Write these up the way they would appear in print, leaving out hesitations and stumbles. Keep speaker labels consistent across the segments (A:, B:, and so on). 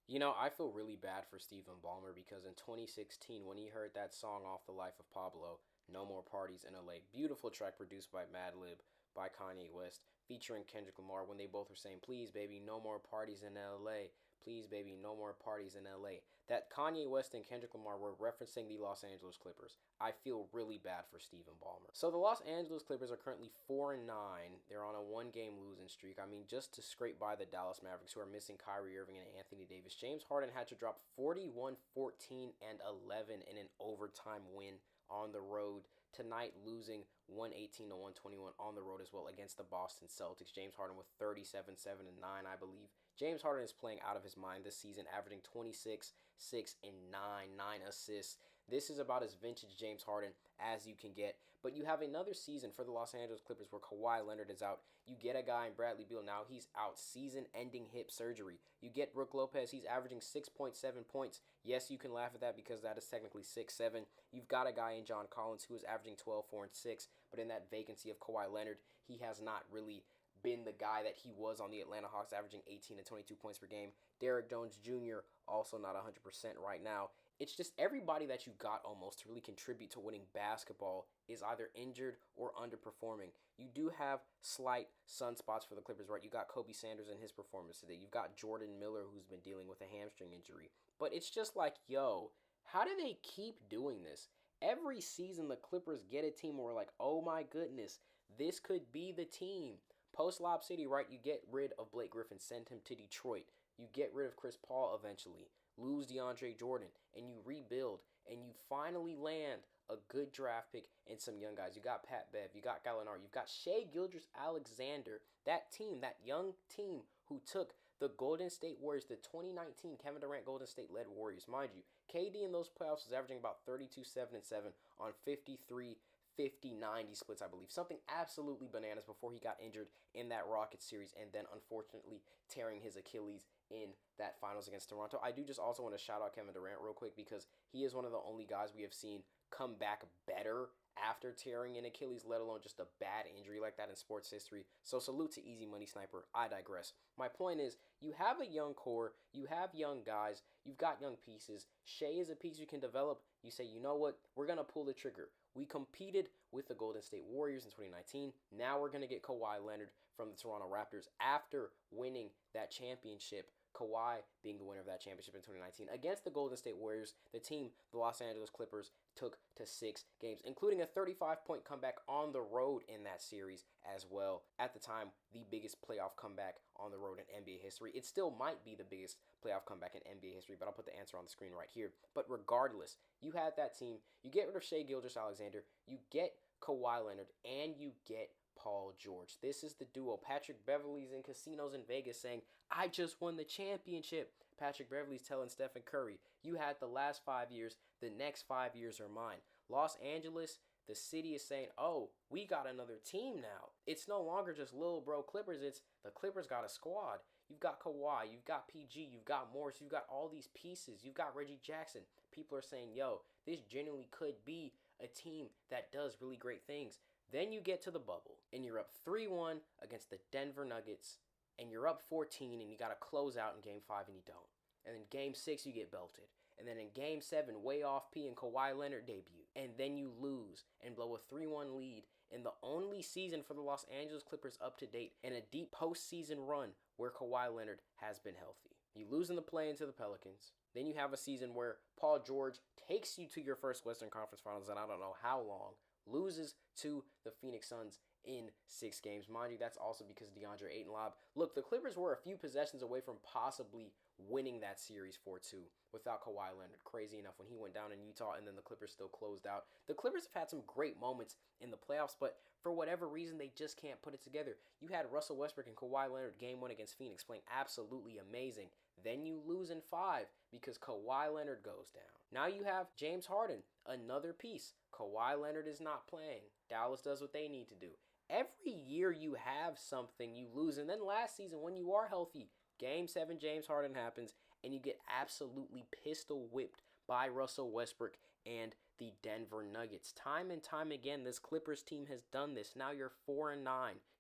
A: You know, I feel really bad for Stephen Ballmer because in 2016, when he heard that song off The Life of Pablo, No More Parties in LA, beautiful track produced by Madlib by Kanye West, featuring Kendrick Lamar, when they both were saying, please, baby, no more parties in LA. Please, baby, no more parties in LA. That Kanye West and Kendrick Lamar were referencing the Los Angeles Clippers. I feel really bad for Stephen Ballmer. So the Los Angeles Clippers are currently 4-9. They're on a one-game losing streak. I mean, just to scrape by the Dallas Mavericks, who are missing Kyrie Irving and Anthony Davis, James Harden had to drop 41, 14, and 11 in an overtime win on the road tonight, losing 118 to 121 on the road as well against the Boston Celtics. James Harden with 37, 7, and 9, I believe. James Harden is playing out of his mind this season, averaging 26, 6, and 9 assists. This is about as vintage James Harden as you can get. But you have another season for the Los Angeles Clippers where Kawhi Leonard is out. You get a guy in Bradley Beal now. He's out. Season-ending hip surgery. You get Brook Lopez. He's averaging 6.7 points. Yes, you can laugh at that because that is technically 6-7. You've got a guy in John Collins who is averaging 12, 4, and 6. But in that vacancy of Kawhi Leonard, he has not really been the guy that he was on the Atlanta Hawks, averaging 18 and 22 points per game. Derrick Jones Jr. also not 100% right now. It's just everybody that you got almost to really contribute to winning basketball is either injured or underperforming. You do have slight sunspots for the Clippers, right? You got Kobe Sanders and his performance today. You've got Jordan Miller, who's been dealing with a hamstring injury. But it's just like, yo, how do they keep doing this? Every season the Clippers get a team where we're like, oh my goodness, this could be the team. Post-Lob City, right? You get rid of Blake Griffin, send him to Detroit. You get rid of Chris Paul eventually, lose DeAndre Jordan, and you rebuild, and you finally land a good draft pick and some young guys. You got Pat Bev, you got Gallinari, you've got Shai Gilgeous-Alexander. That team, that young team who took the Golden State Warriors, the 2019 Kevin Durant Golden State-led Warriors. Mind you, KD in those playoffs was averaging about 32, 7, and 7 on 53 50-90 splits, I believe. Something absolutely bananas before he got injured in that Rockets series and then unfortunately tearing his Achilles in that finals against Toronto. I do just also want to shout out Kevin Durant real quick because he is one of the only guys we have seen come back better after tearing an Achilles, let alone just a bad injury like that in sports history. So salute to Easy Money Sniper. I digress. My point is, you have a young core, you have young guys, you've got young pieces. Shai is a piece you can develop. You say, you know what, we're going to pull the trigger. We competed with the Golden State Warriors in 2019. Now we're going to get Kawhi Leonard from the Toronto Raptors after winning that championship. Kawhi being the winner of that championship in 2019 against the Golden State Warriors, the team the Los Angeles Clippers took to 6 games, including a 35-point comeback on the road in that series as well. At the time, the biggest playoff comeback on the road in NBA history. It still might be the biggest playoff comeback in NBA history, but I'll put the answer on the screen right here. But regardless, you had that team. You get rid of Shai Gilgeous-Alexander, you get Kawhi Leonard, and you get Paul George. This is the duo. Patrick Beverley's in casinos in Vegas saying, I just won the championship. Patrick Beverley's telling Stephen Curry, you had the last 5 years, the next 5 years are mine. Los Angeles, the city is saying, oh, we got another team now. It's no longer just little bro Clippers, it's the Clippers got a squad. You've got Kawhi, you've got PG, you've got Morris, you've got all these pieces, you've got Reggie Jackson. People are saying, yo, this genuinely could be a team that does really great things. Then you get to the bubble, and you're up 3-1 against the Denver Nuggets, and you're up 14, and you got to close out in Game 5, and you don't. And then Game 6, you get belted. And then in Game 7, way off P and Kawhi Leonard debut. And then you lose and blow a 3-1 lead in the only season for the Los Angeles Clippers up to date in a deep postseason run where Kawhi Leonard has been healthy. You lose in the play-in to the Pelicans. Then you have a season where Paul George takes you to your first Western Conference Finals in I don't know how long, loses to the Phoenix Suns in 6 games. Mind you, that's also because DeAndre Ayton lob. Look, the Clippers were a few possessions away from possibly winning that series 4-2 without Kawhi Leonard. Crazy enough when he went down in Utah and then the Clippers still closed out. The Clippers have had some great moments in the playoffs, but for whatever reason, they just can't put it together. You had Russell Westbrook and Kawhi Leonard game 1 against Phoenix playing absolutely amazing. Then you lose in 5 because Kawhi Leonard goes down. Now you have James Harden, another piece. Kawhi Leonard is not playing. Dallas does what they need to do. Every year you have something, you lose. And then last season, when you are healthy, Game 7, James Harden happens, and you get absolutely pistol whipped by Russell Westbrook and the Denver Nuggets. Time and time again, this Clippers team has done this. Now you're 4-9.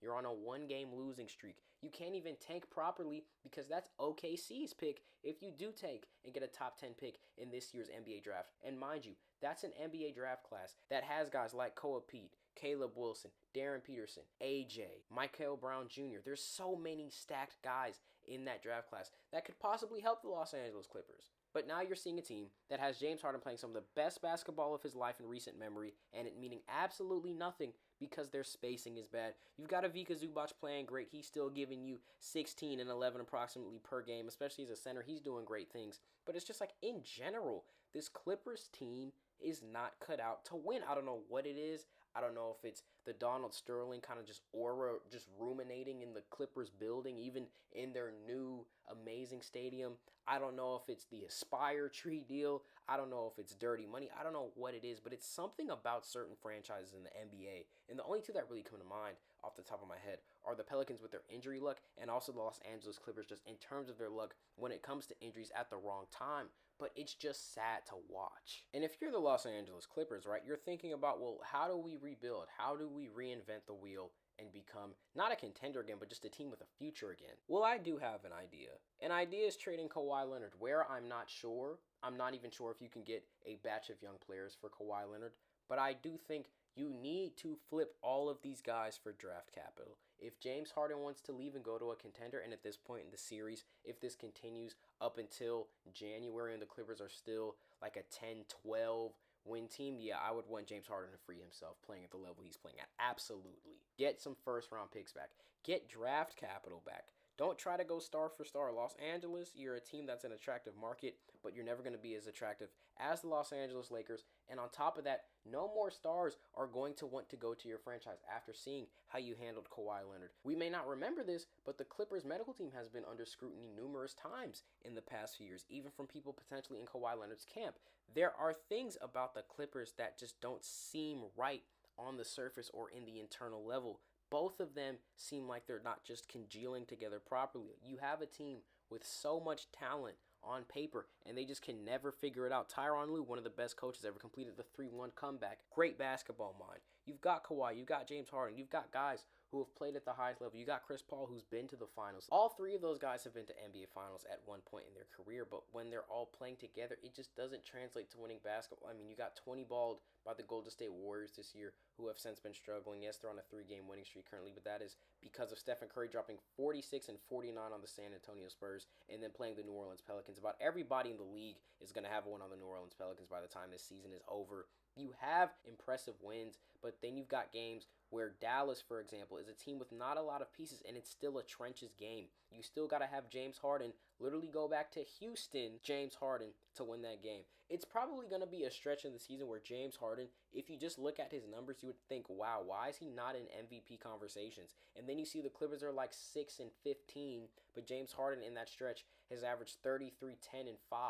A: You're on a 1-game losing streak. You can't even tank properly because that's OKC's pick if you do tank and get a top 10 pick in this year's NBA draft. And mind you, that's an NBA draft class that has guys like Koa Pete, Caleb Wilson, Darren Peterson, AJ, Michael Brown Jr. There's so many stacked guys in that draft class that could possibly help the Los Angeles Clippers. But now you're seeing a team that has James Harden playing some of the best basketball of his life in recent memory, and it meaning absolutely nothing because their spacing is bad. You've got a Vika Zubac playing great. He's still giving you 16 and 11 approximately per game, especially as a center. He's doing great things. But it's just like, in general, this Clippers team is not cut out to win. I don't know what it is. I don't know if it's the Donald Sterling kind of just aura, just ruminating in the Clippers building, even in their new amazing stadium. I don't know if it's the Aspire Tree deal. I don't know if it's dirty money. I don't know what it is, but it's something about certain franchises in the NBA. And the only two that really come to mind off the top of my head are the Pelicans with their injury luck and also the Los Angeles Clippers just in terms of their luck when it comes to injuries at the wrong time. But it's just sad to watch. And if you're the Los Angeles Clippers, right, you're thinking about, well, how do we rebuild? How do we reinvent the wheel and become not a contender again, but just a team with a future again? Well, I do have an idea. An idea is trading Kawhi Leonard, where I'm not sure. I'm not even sure if you can get a batch of young players for Kawhi Leonard, but I do think you need to flip all of these guys for draft capital. If James Harden wants to leave and go to a contender, and at this point in the series, if this continues up until January and the Clippers are still like a 10-12 win team, yeah, I would want James Harden to free himself playing at the level he's playing at. Absolutely. Get some first-round picks back. Get draft capital back. Don't try to go star for star. Los Angeles, you're a team that's an attractive market, but you're never going to be as attractive as the Los Angeles Lakers. And on top of that, no more stars are going to want to go to your franchise after seeing how you handled Kawhi Leonard. We may not remember this, but the Clippers medical team has been under scrutiny numerous times in the past few years, even from people potentially in Kawhi Leonard's camp. There are things about the Clippers that just don't seem right on the surface or in the internal level. Both of them seem like they're not just congealing together properly. You have a team with so much talent on paper, and they just can never figure it out. Tyronn Lue, one of the best coaches ever, completed the 3-1 comeback. Great basketball mind. You've got Kawhi, you've got James Harden, you've got guys who have played at the highest level. You got Chris Paul, who's been to the finals. All three of those guys have been to NBA finals at one point in their career, but when they're all playing together, it just doesn't translate to winning basketball. I mean, you got 20-balled by the Golden State Warriors this year, who have since been struggling. Yes, they're on a 3-game winning streak currently, but that is because of Stephen Curry dropping 46 and 49 on the San Antonio Spurs and then playing the New Orleans Pelicans. About everybody in the league is going to have one on the New Orleans Pelicans by the time this season is over. You have impressive wins, but then you've got games where Dallas, for example, is a team with not a lot of pieces, and it's still a trenches game. You still got to have James Harden literally go back to Houston, James Harden, to win that game. It's probably going to be a stretch in the season where James Harden, if you just look at his numbers, you would think, wow, why is he not in MVP conversations? And then you see the Clippers are like 6 and 15, but James Harden in that stretch has averaged 33, 10, and 5.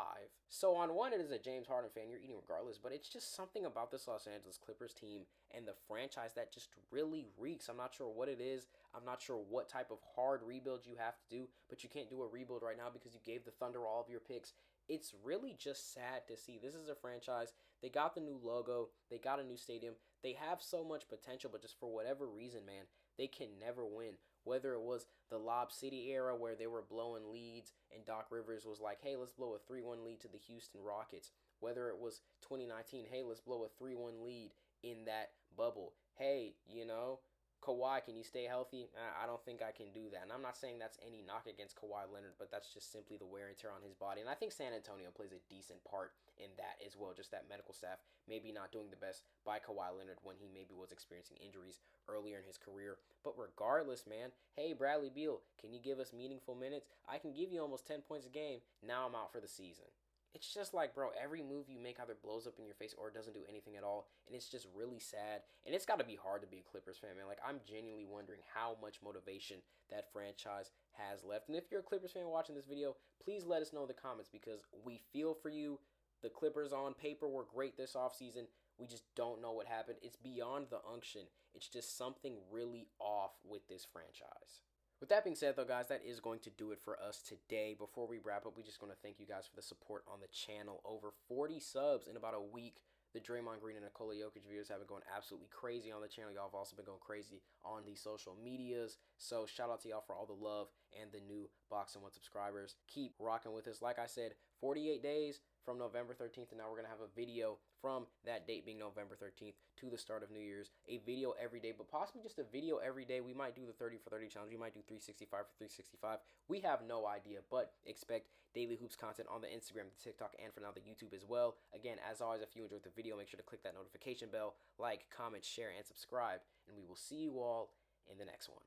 A: So on one, it is a James Harden fan, you're eating regardless, but it's just something about this Los Angeles Clippers team and the franchise that just really reeks. I'm not sure what it is. I'm not sure what type of hard rebuild you have to do, but you can't do a rebuild right now because you gave the Thunder all of your picks. It's really just sad to see. This is a franchise. They got the new logo. They got a new stadium. They have so much potential, but just for whatever reason, man, they can never win. Whether it was the Lob City era where they were blowing leads and Doc Rivers was like, hey, let's blow a 3-1 lead to the Houston Rockets. Whether it was 2019, hey, let's blow a 3-1 lead in that bubble. Hey, Kawhi, can you stay healthy? I don't think I can do that. And I'm not saying that's any knock against Kawhi Leonard, but that's just simply the wear and tear on his body. And I think San Antonio plays a decent part in that as well. Just that medical staff maybe not doing the best by Kawhi Leonard when he maybe was experiencing injuries earlier in his career. But regardless, man, hey, Bradley Beal, can you give us meaningful minutes? I can give you almost 10 points a game. Now I'm out for the season. It's just like, bro, every move you make either blows up in your face or doesn't do anything at all, and it's just really sad. And it's got to be hard to be a Clippers fan, man. Like, I'm genuinely wondering how much motivation that franchise has left. And if you're a Clippers fan watching this video, please let us know in the comments because we feel for you. The Clippers on paper were great this offseason. We just don't know what happened. It's beyond the unction. It's just something really off with this franchise. With that being said, though, guys, that is going to do it for us today. Before we wrap up, we just want to thank you guys for the support on the channel. Over 40 subs in about a week. The Draymond Green and Nikola Jokic videos have been going absolutely crazy on the channel. Y'all have also been going crazy on the social medias. So shout out to y'all for all the love and the new BoxInOne subscribers. Keep rocking with us. Like I said, 48 days from November 13th, and now we're going to have a video from that date being November 13th to the start of New Year's. A video every day, but possibly just a video every day. We might do the 30 for 30 challenge. We might do 365 for 365. We have no idea, but expect daily hoops content on the Instagram, the TikTok, and for now the YouTube as well. Again, as always, if you enjoyed the video, make sure to click that notification bell, like, comment, share, and subscribe, and we will see you all in the next one.